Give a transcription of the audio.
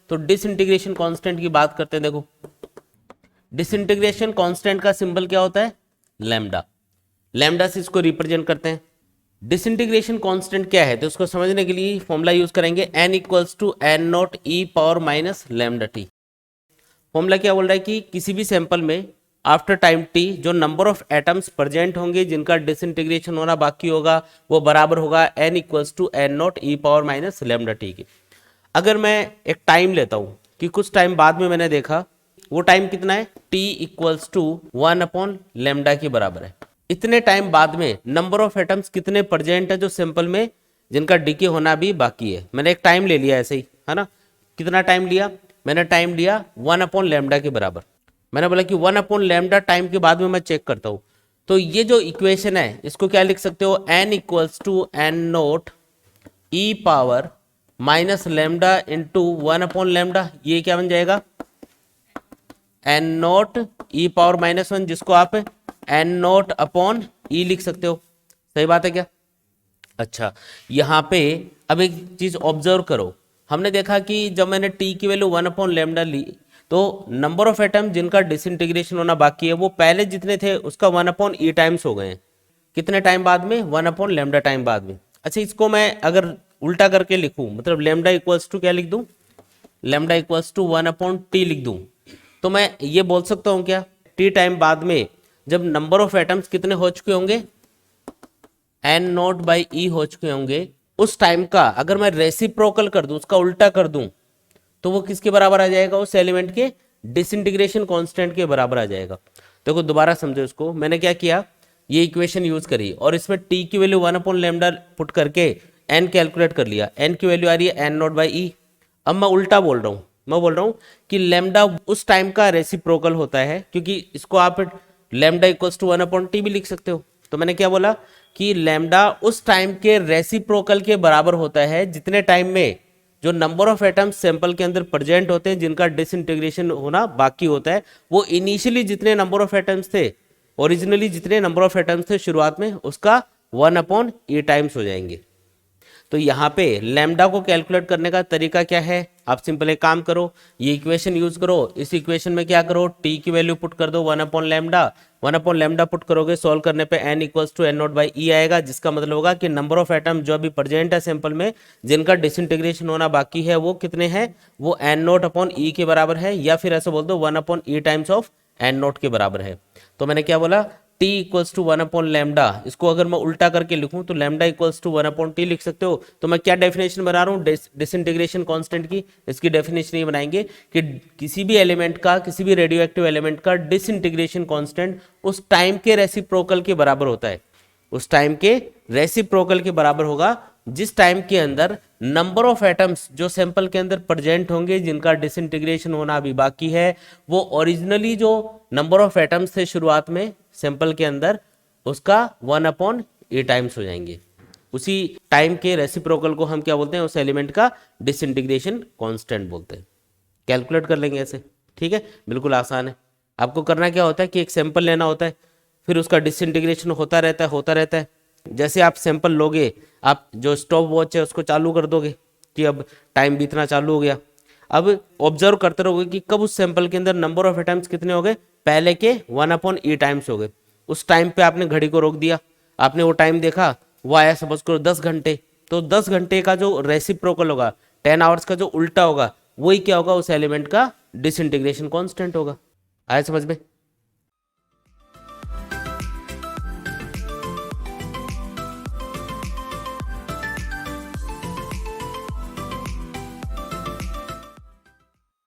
तो disintegration constant की बात करते हैं। देखो डिसइंटीग्रेशन कांस्टेंट का सिंबल क्या होता है, लैम्डा। लैम्डा से इसको रिप्रेजेंट करते हैं। डिसइंटीग्रेशन कांस्टेंट क्या है, तो उसको समझने के लिए फॉर्मूला यूज करेंगे n equals to N naught e power minus lambda t. Formula क्या बोल रहा है कि किसी भी सैंपल में आफ्टर टाइम t जो नंबर ऑफ एटम्स प्रेजेंट होंगे जिनका डिसइंटीग्रेशन होना बाकी होगा वो बराबर होगा n equals to N naught e power minus lambda t के। अगर मैं एक टाइम लेता हूं कि कुछ टाइम बाद में मैंने देखा वो टाइम कितना है, t equals to 1 upon lambda के बराबर है। इतने टाइम बाद में नंबर ऑफ एटम्स कितने प्रेजेंट है जो सैंपल में जिनका डीके होना भी बाकी है। मैंने एक टाइम ले लिया ऐसे ही, है ना। कितना टाइम लिया, मैंने टाइम लिया 1 अपॉन लैम्डा के बराबर। मैंने बोला कि 1 अपॉन लैम्डा टाइम के बाद में मैं चेक करता हूँ। तो ये जो इक्वेशन है इसको क्या लिख सकते हो, n equals to n naught e power minus lambda into 1 upon lambda. ये क्या बन जाएगा, n naught e power minus 1, जिसको आप एन नोट अपॉन ई लिख सकते हो। सही बात है क्या। अच्छा, यहाँ पे अब एक चीज ऑब्जर्व करो। हमने देखा कि जब मैंने टी की वैल्यू 1 अपॉन लैम्डा ली तो नंबर ऑफ एटम जिनका डिसइंटीग्रेशन होना बाकी है वो पहले जितने थे उसका 1 अपॉन ई टाइम्स हो गए हैं। कितने टाइम बाद में, 1 अपॉन लैम्डा टाइम बाद में। अच्छा, इसको मैं अगर उल्टा करके लिखूं, मतलब लैम्डा इक्वल्स टू क्या लिख दूं, lambda equals to 1 upon t लिख दूं, तो मैं ये बोल सकता हूं क्या, टी टाइम बाद में जब नंबर ऑफ एटम्स कितने हो चुके होंगे, एन नोट बाई ई हो चुके होंगे, उस टाइम का अगर मैं रेसिप्रोकल कर दूं, उसका उल्टा कर दूं, तो वो किसके बराबर आ जाएगा, उस एलिमेंट के डिसइंटीग्रेशन कांस्टेंट के बराबर आ जाएगा। देखो दोबारा समझो इसको, मैंने क्या किया, ये इक्वेशन यूज करी और इसमें टी की वैल्यू 1 अपॉन लैम्डा पुट करके एन कैलकुलेट कर लिया। एन की वैल्यू आ रही है एन नोट बाई ई। अब मैं उल्टा बोल रहा हूँ, मैं बोल रहा हूँ कि लैम्डा उस टाइम का रेसिप्रोकल होता है, क्योंकि इसको आप lambda equals to 1 upon t भी लिख सकते हो। तो मैंने क्या बोला कि लैम्डा उस टाइम के रेसिप्रोकल के बराबर होता है जितने टाइम में जो नंबर ऑफ एटम्स सैंपल के अंदर प्रेजेंट होते हैं जिनका डिसइंटीग्रेशन होना बाकी होता है, वो इनिशियली जितने नंबर ऑफ एटम्स थे, ओरिजिनली जितने नंबर ऑफ एटम्स थे शुरुआत में, उसका 1 अपॉन ई टाइम्स हो जाएंगे। तो यहाँ पे लैम्डा को कैलकुलेट करने का तरीका क्या है, आप सिंपल एक काम करो, ये इक्वेशन यूज करो। इस इक्वेशन में क्या करो, टी की वैल्यू पुट कर दो 1 upon lambda. 1 upon lambda put करोगे, सॉल्व करने पे n equals to N naught by E आएगा, जिसका मतलब होगा कि नंबर ऑफ एटम जो अभी प्रेजेंट है सैंपल में जिनका डिसइंटीग्रेशन होना बाकी है वो कितने हैं, वो एन नॉट अपॉन ई के बराबर है, या फिर ऐसा बोल दो 1 upon e times of n naught के बराबर है। तो मैंने क्या बोला, t equals to 1 upon lambda, इसको अगर मैं उल्टा करके लिखूं तो lambda equals to 1 upon t लिख सकते हो। तो मैं क्या डेफिनेशन बना रहा हूं, डिसइंटीग्रेशन कांस्टेंट की। इसकी डेफिनेशन ये बनाएंगे कि किसी भी एलिमेंट का, किसी भी रेडियो एक्टिव एलिमेंट का डिसइंटीग्रेशन कांस्टेंट उस टाइम के रेसिप्रोकल के बराबर होता है, उस टाइम के रेसिप्रोकल के बराबर होगा जिस टाइम के अंदर नंबर ऑफ एटम्स जो सैंपल के अंदर प्रेजेंट होंगे जिनका डिसइंटीग्रेशन होना अभी बाकी है, वो ओरिजिनली जो नंबर ऑफ एटम्स थे शुरुआत में सैंपल के अंदर, उसका 1 अपॉन ए टाइम्स हो जाएंगे। उसी टाइम के रेसिप्रोकल को हम क्या बोलते हैं, उस एलिमेंट का डिसइंटीग्रेशन कांस्टेंट बोलते हैं। कैलकुलेट कर लेंगे ऐसे, ठीक है, बिल्कुल आसान है। आपको करना क्या होता है कि एक सैंपल लेना होता है, फिर उसका डिसइंटीग्रेशन होता रहता है, होता रहता है। जैसे आप सैंपल लोगे, आप जो स्टॉप वॉच है उसको चालू कर दोगे कि अब टाइम बीतना चालू हो गया। अब ऑब्जर्व करते रहोगे कि कब उस सैंपल के अंदर नंबर ऑफ एटम्स कितने हो गए, पहले के 1 अपॉन ई टाइम्स हो गए। उस टाइम पे आपने घड़ी को रोक दिया, आपने वो टाइम देखा, वो आया समझ करो 10 घंटे, तो 10 घंटे का जो रेसिप्रोकल होगा, 10 आवर्स का जो उल्टा होगा, वही क्या होगा, उस एलिमेंट का डिसइंटीग्रेशन कांस्टेंट होगा। आया समझ में।